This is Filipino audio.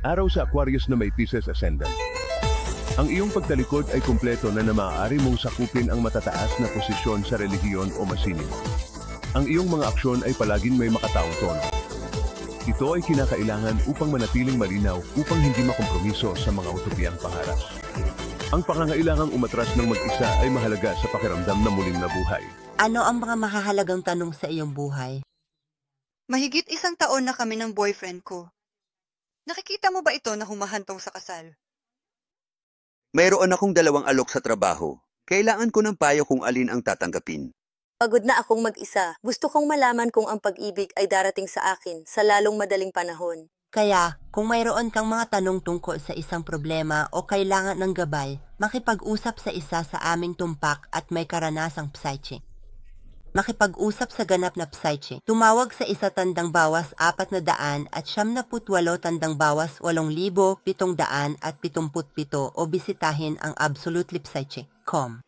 Araw sa Aquarius na may Pisces Ascendant. Ang iyong pagtalikod ay kumpleto na maaari mong sakupin ang matataas na posisyon sa relihiyon o masining. Ang iyong mga aksyon ay palaging may makataong tono. Ito ay kinakailangan upang manatiling malinaw upang hindi makompromiso sa mga utopiyang pangarap. Ang pangangailangang umatras ng mag-isa ay mahalaga sa pakiramdam na muling nabuhay. Ano ang mga mahahalagang tanong sa iyong buhay? Mahigit 1 taon na kami ng boyfriend ko. Nakikita mo ba ito na humahantong sa kasal? Mayroon akong 2 alok sa trabaho. Kailangan ko ng payo kung alin ang tatanggapin. Pagod na akong mag-isa. Gusto kong malaman kung ang pag-ibig ay darating sa akin sa lalong madaling panahon. Kaya, kung mayroon kang mga tanong tungkol sa isang problema o kailangan ng gabay, makipag-usap sa isa sa aming tumpak at may karanasang psychic. Makipag-usap sa ganap na psychic. Tumawag sa 1 tandang bawas 400 at 78 tandang bawas 8,777 o bisitahin ang absolutelypsychic.com.